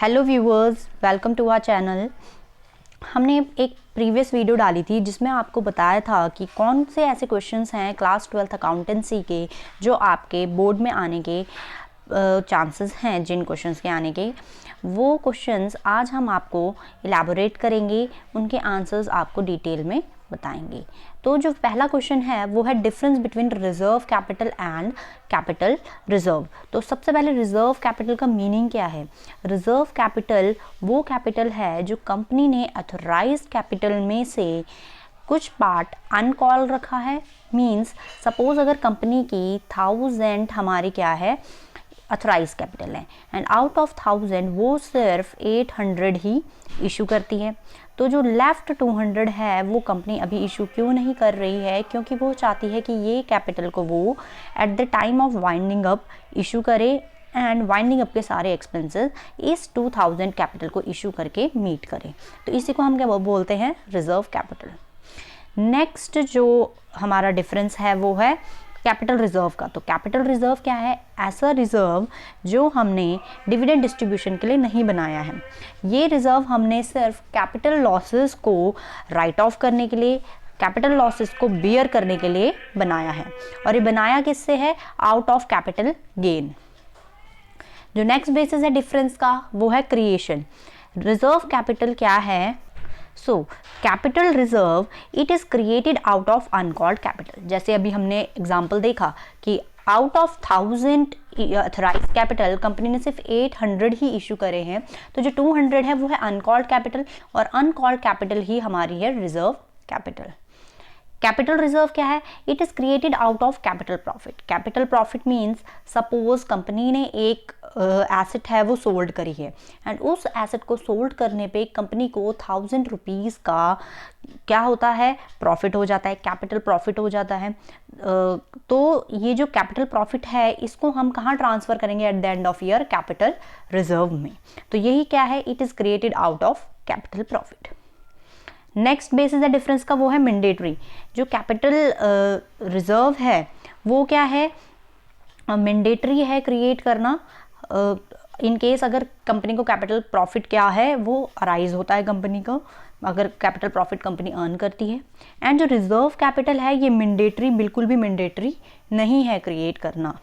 Hello viewers, welcome to our channel. हमने एक previous video डाली थी जिसमें आपको बताया था कि कौन से ऐसे क्वेश्चंस हैं क्लास 12th अकाउंटेंसी के जो आपके बोर्ड में आने के चांसेस हैं। जिन क्वेश्चंस के आने के वो क्वेश्चंस आज हम आपको इलैबोरेट करेंगे, उनके आंसर्स आपको डिटेल में बताएंगे। तो जो पहला क्वेश्चन है वो है difference between reserve capital and capital reserve. तो सबसे पहले रिजर्व कैपिटल का मीनिंग क्या है। रिजर्व कैपिटल वो कैपिटल है जो कंपनी ने अथोराइज्ड कैपिटल में से कुछ पार्ट अनकॉल रखा है। मींस सपोज अगर कंपनी की 1000 हमारी क्या है अथोराइज कैपिटल है एंड आउट ऑफ 1000 वो सिर्फ 800 ही इशू करती है। तो जो लेफ्ट 200 है वो कंपनी अभी इशू क्यों नहीं कर रही है, क्योंकि वो चाहती है कि ये कैपिटल को वो at the time of winding up issue करे एंड वाइंडिंग अप के सारे एक्सपेंसेस इस 2000 कैपिटल को इशू करके मीट करे। तो इसी को हम क्या बोलते हैं, रिजर्व कैपिटल। नेक्स्ट जो हमारा डिफरेंस है वो है कैपिटल रिजर्व का। तो कैपिटल रिजर्व क्या है, ऐसा रिजर्व जो हमने डिविडेंड डिस्ट्रीब्यूशन के लिए नहीं बनाया है। ये रिजर्व हमने सिर्फ कैपिटल लॉसेस को राइट ऑफ करने के लिए, कैपिटल लॉसेस को बियर करने के लिए बनाया है। और ये बनाया किससे है, आउट ऑफ कैपिटल गेन। जो नेक्स्ट बेसिस है डिफरेंस का वो है क्रिएशन। रिजर्व कैपिटल क्या है, so capital reserve it is created out of uncalled capital. जैसे अभी हमने एग्जांपल देखा कि out of 1000 authorise capital company ने सिर्फ 800 ही इशू करे हैं। तो जो 200 है वो है अनकॉल्ड कैपिटल और अनकॉल्ड कैपिटल ही हमारी है रिजर्व कैपिटल। कैपिटल रिजर्व क्या है, it is created out of capital profit. Capital profit means suppose company ने एक एसेट है वो सोल्ड करी है एंड उस एसेट को सोल्ड करने पे कंपनी को 1000 रुपीज़ का क्या होता है, प्रॉफिट हो जाता है, कैपिटल प्रॉफिट हो जाता है। तो ये जो कैपिटल प्रॉफिट है इसको हम कहाँ ट्रांसफ़र करेंगे, at the end of year capital reserve में। तो यही क्या है, it is created out of capital profit. Next basis है डिफरेंस का वो है मैंडेटरी। जो कैपिटल रिजर्व है वो क्या है, मैंडेटरी है क्रिएट करना। इन केस अगर कंपनी को कैपिटल प्रॉफिट क्या है वो अराइज होता है कंपनी को, अगर कैपिटल प्रॉफिट कंपनी अर्न करती है। एंड जो रिजर्व कैपिटल है ये मैंडेटरी, बिल्कुल भी मैंडेटरी नहीं है क्रिएट करना।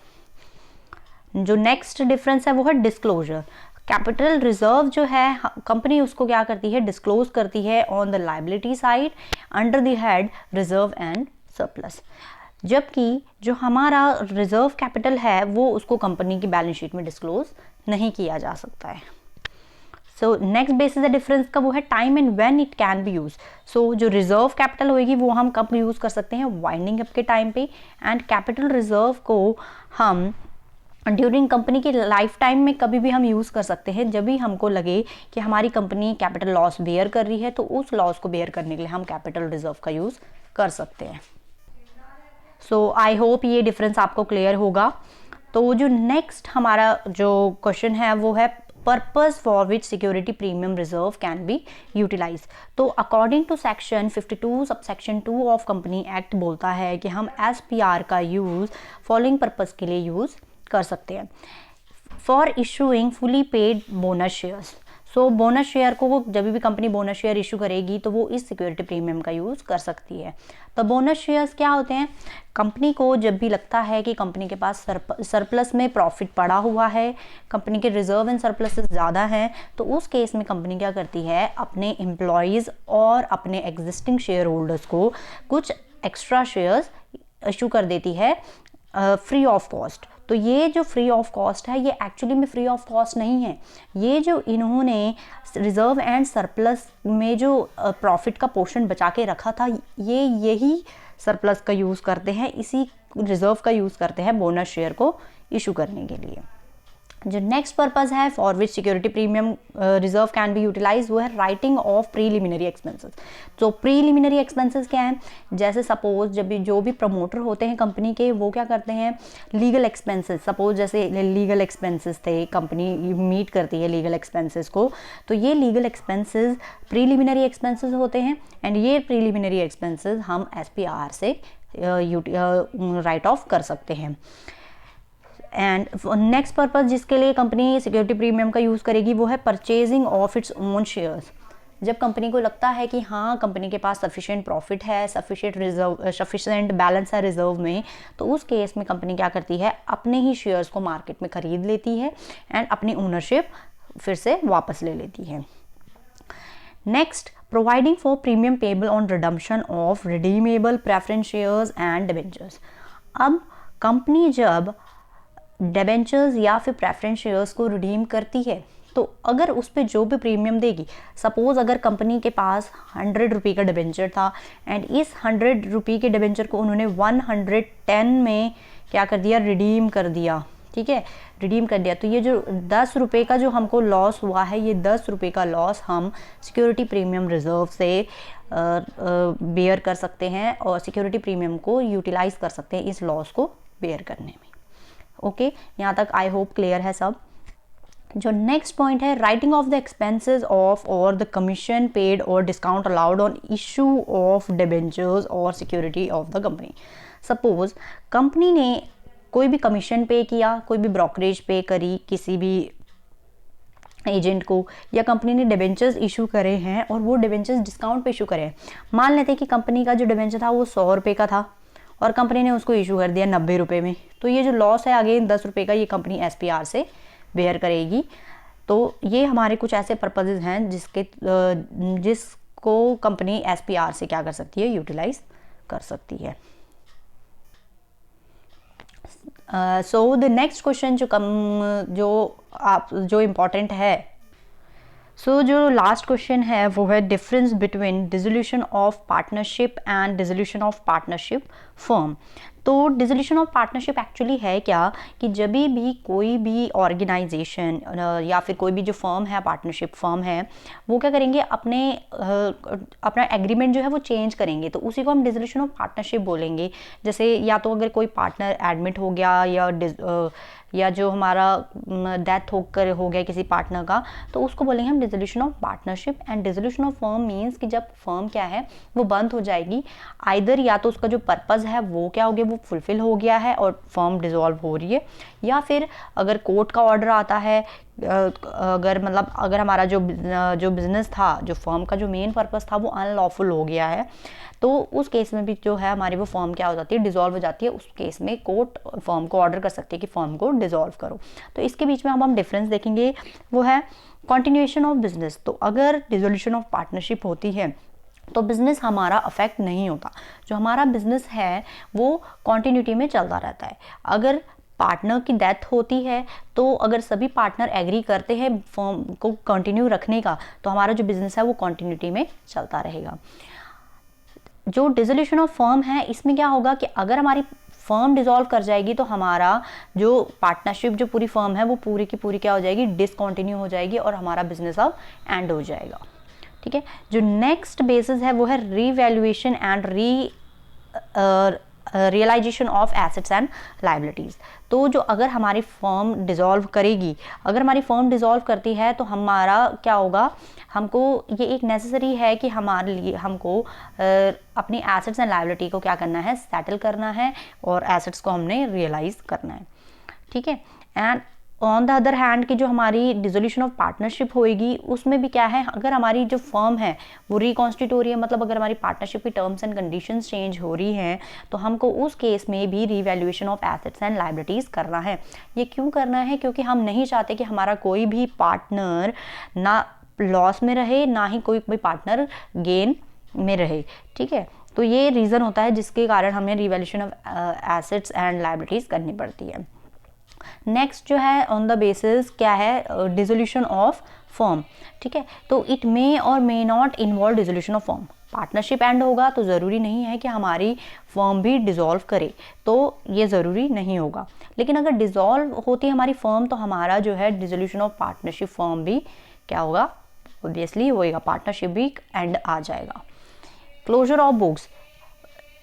जो नेक्स्ट डिफरेंस है वो है डिस्क्लोजर। कैपिटल रिजर्व जो है कंपनी उसको क्या करती है, डिस्क्लोज करती है on the liability side under the head reserve and surplus. जबकि जो हमारा रिजर्व कैपिटल है वो उसको कंपनी की बैलेंस शीट में डिस्क्लोज नहीं किया जा सकता है। So next basis the difference का वो है time and when it can be use. So जो रिजर्व कैपिटल होगी वो हम कब यूज़ कर सकते हैं, वाइंडिंग अप के टाइम पे। एंड कैपिटल रिजर्व को हम ड्यूरिंग कंपनी की लाइफ टाइम में कभी भी हम यूज़ कर सकते हैं, जब भी हमको लगे कि हमारी कंपनी कैपिटल लॉस बेयर कर रही है तो उस लॉस को बेयर करने के लिए हम कैपिटल रिजर्व का यूज़ कर सकते हैं। सो आई होप ये डिफरेंस आपको क्लियर होगा। तो जो नेक्स्ट हमारा जो क्वेश्चन है वो है purpose for which security premium reserve can be utilise. तो according to section 52 subsection 2 of company act बोलता है कि हम SPR का यूज़ फॉलोइंग पर्पस के लिए यूज़ कर सकते हैं। For issuing fully paid bonus shares. So bonus share को जब भी कंपनी बोनस शेयर इशू करेगी तो वो इस सिक्योरिटी प्रीमियम का यूज़ कर सकती है। तो बोनस शेयर्स क्या होते हैं, कंपनी को जब भी लगता है कि कंपनी के पास सरप्लस में प्रॉफिट पड़ा हुआ है, कंपनी के रिजर्व एंड सरप्लस ज़्यादा हैं, तो उस केस में कंपनी क्या करती है, अपने एम्प्लॉयज़ और अपने एग्जिस्टिंग शेयर होल्डर्स को कुछ एक्स्ट्रा शेयर्स इशू कर देती है फ्री ऑफ कॉस्ट। तो ये जो फ्री ऑफ कॉस्ट है ये एक्चुअली में फ्री ऑफ कॉस्ट नहीं है। ये जो इन्होंने रिजर्व एंड सरप्लस में जो प्रॉफिट का पोर्शन बचा के रखा था ये यही सरप्लस का यूज़ करते हैं, इसी रिजर्व का यूज़ करते हैं बोनस शेयर को इशू करने के लिए। जो नेक्स्ट पर्पस है for which security premium reserve can be utilise वो है राइटिंग ऑफ प्रीलिमिनरी एक्सपेंसेस। तो प्रीलिमिनरी एक्सपेंसेस क्या हैं, जैसे सपोज जब भी जो भी प्रमोटर होते हैं कंपनी के वो क्या करते हैं, लीगल एक्सपेंसेस, सपोज जैसे लीगल एक्सपेंसेस थे, कंपनी मीट करती है लीगल एक्सपेंसेस को, तो ये लीगल एक्सपेंसेस प्रीलिमिनरी एक्सपेंसेस होते हैं एंड ये प्रीलिमिनरी एक्सपेंसेस हम SPR से राइट ऑफ कर सकते हैं। एंड नेक्स्ट पर्पस जिसके लिए कंपनी सिक्योरिटी प्रीमियम का यूज़ करेगी वो है purchasing of its own shares. जब कंपनी को लगता है कि हाँ कंपनी के पास सफिशिएंट प्रॉफिट है, सफिशिएंट बैलेंस है रिजर्व में, तो उस केस में कंपनी क्या करती है, अपने ही शेयर्स को मार्केट में खरीद लेती है एंड अपनी ओनरशिप फिर से वापस ले लेती है। Next, providing for premium payable on redemption of redeemable preference shares and debentures. अब कंपनी जब डिबेंचर्स या फिर प्रेफरेंस शेयर्स को रिडीम करती है तो अगर उस पर जो भी प्रीमियम देगी, सपोज अगर कंपनी के पास 100 रुपये का डिबेंचर था एंड इस 100 रुपये के डिबेंचर को उन्होंने 110 में क्या कर दिया, रिडीम कर दिया, ठीक है, रिडीम कर दिया, तो ये जो 10 रुपये का जो हमको लॉस हुआ है, ये 10 रुपये का लॉस हम सिक्योरिटी प्रीमियम रिजर्व से बेयर कर सकते हैं और सिक्योरिटी प्रीमियम को यूटिलाइज कर सकते हैं इस लॉस को बेयर करने में। ओके, यहाँ तक आई होप क्लियर है सब। जो नेक्स्ट पॉइंट है, writing off the expenses off और द कमीशन पेड और discount allowed on issue of debentures और security of the company. Suppose company ने कोई भी कमीशन पे किया, कोई भी ब्रोकरेज पे करी किसी भी एजेंट को, या कंपनी ने डिबेंचर्स इशू करे हैं और वो डिबेंचर्स डिस्काउंट पे इशू करे हैं। मान लेते हैं कि कंपनी का जो डिबेंचर था वो 100 रुपये का था और कंपनी ने उसको इशू कर दिया 90 रुपये में, तो ये जो लॉस है अगेन 10 रुपये का, ये कंपनी SPR से बेयर करेगी। तो ये हमारे कुछ ऐसे पर्पसेस हैं जिसको कंपनी SPR से क्या कर सकती है, यूटिलाइज कर सकती है। सो द नेक्स्ट क्वेश्चन जो इम्पोर्टेंट है, जो लास्ट क्वेश्चन है वो है difference between dissolution of partnership and dissolution of partnership firm. तो डिसोल्यूशन ऑफ पार्टनरशिप एक्चुअली है क्या कि जब भी कोई भी ऑर्गेनाइजेशन या फिर कोई भी जो फर्म है, पार्टनरशिप फर्म है, वो क्या करेंगे, अपना एग्रीमेंट जो है वो चेंज करेंगे, तो उसी को हम डिसोल्यूशन ऑफ पार्टनरशिप बोलेंगे। जैसे या तो अगर कोई पार्टनर एडमिट हो गया या जो हमारा डेथ होकर हो गया किसी पार्टनर का, तो उसको बोलेंगे हम dissolution of partnership. And dissolution of firm means कि जब फर्म क्या है वो बंद हो जाएगी, आइदर या तो उसका जो पर्पस है वो क्या हो गया, वो फुलफिल हो गया है और फर्म डिसॉल्व हो रही है, या फिर अगर कोर्ट का ऑर्डर आता है, अगर हमारा जो बिजनेस था, जो फर्म का जो मेन पर्पस था वो अनलॉफुल हो गया है, तो उस केस में भी जो है हमारी वो फर्म क्या हो जाती है, डिसॉल्व हो जाती है। उस केस में कोर्ट फर्म को ऑर्डर कर सकती है कि फर्म को डिसॉल्व करो। तो इसके बीच में हम डिफरेंस देखेंगे, वो है कंटिन्यूएशन ऑफ बिजनेस। तो अगर डिसोल्यूशन ऑफ पार्टनरशिप होती है तो बिज़नेस हमारा अफेक्ट नहीं होता, जो हमारा बिज़नेस है वो कॉन्टिन्यूटी में चलता रहता है। अगर पार्टनर की डेथ होती है तो अगर सभी पार्टनर एग्री करते हैं फर्म को कंटिन्यू रखने का, तो हमारा जो बिज़नेस है वो कॉन्टिन्यूटी में चलता रहेगा। जो डिसोल्यूशन ऑफ फर्म है, इसमें क्या होगा कि अगर हमारी फर्म डिसॉल्व कर जाएगी तो हमारा जो पार्टनरशिप जो पूरी फर्म है वो पूरी की पूरी क्या हो जाएगी, डिसकंटिन्यू हो जाएगी और हमारा बिजनेस अब एंड हो जाएगा। ठीक है, जो नेक्स्ट बेसिस है वो है revaluation and realisation of assets and liabilities. तो जो अगर हमारी फर्म डिसॉल्व करेगी, अगर हमारी फर्म डिसॉल्व करती है तो हमारा क्या होगा, हमको ये एक नेसेसरी है कि हमारे लिए हमको अपनी एसेट्स एंड लायबिलिटी को क्या करना है, सेटल करना है और एसेट्स को हमने रियलाइज करना है। ठीक है, and on the other hand की जो हमारी डिसोल्यूशन ऑफ पार्टनरशिप होएगी उसमें भी क्या है, अगर हमारी जो फर्म है वो रिकॉन्स्टिट्यूट हो रही है, मतलब अगर हमारी पार्टनरशिप की टर्म्स एंड कंडीशंस चेंज हो रही हैं, तो हमको उस केस में भी revaluation of assets and liabilities करना है। ये क्यों करना है, क्योंकि हम नहीं चाहते कि हमारा कोई भी पार्टनर ना लॉस में रहे, ना ही कोई भी पार्टनर गेन में रहे। ठीक है, तो ये रीज़न होता है जिसके कारण हमें revaluation of assets and liabilities करनी पड़ती है। नेक्स्ट जो है ऑन द बेसिस क्या है, डिसोल्यूशन ऑफ फर्म। ठीक है, तो इट मे और may not involve dissolution of firm. Partnership and होगा तो ज़रूरी नहीं है कि हमारी फर्म भी डिसॉल्व करे, तो ये ज़रूरी नहीं होगा। लेकिन अगर डिसॉल्व होती है हमारी फर्म तो हमारा जो है डिसोल्यूशन ऑफ पार्टनरशिप फर्म भी क्या होगा, ऑब्वियसली होएगा, पार्टनरशिप भी एंड आ जाएगा। क्लोजर ऑफ बुक्स,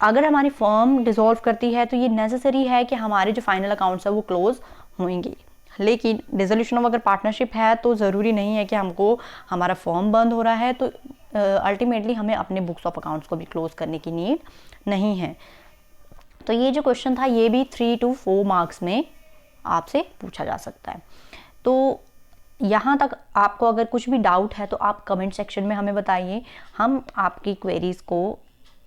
अगर हमारी फर्म डिसॉल्व करती है तो ये नेसेसरी है कि हमारे जो फाइनल अकाउंट्स है वो क्लोज होंगे। लेकिन डिसोल्यूशन ऑफ अगर पार्टनरशिप है तो ज़रूरी नहीं है कि हमको हमारा फर्म बंद हो रहा है तो अल्टीमेटली हमें अपने बुक्स ऑफ अकाउंट्स को भी क्लोज करने की नीड नहीं है। तो ये जो क्वेश्चन था ये भी 3 to 4 मार्क्स में आपसे पूछा जा सकता है। तो यहाँ तक आपको अगर कुछ भी डाउट है तो आप कमेंट सेक्शन में हमें बताइए, हम आपकी क्वेरीज़ को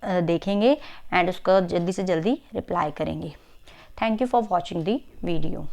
देखेंगे एंड उसका जल्दी से जल्दी रिप्लाई करेंगे। Thank you for watching the video.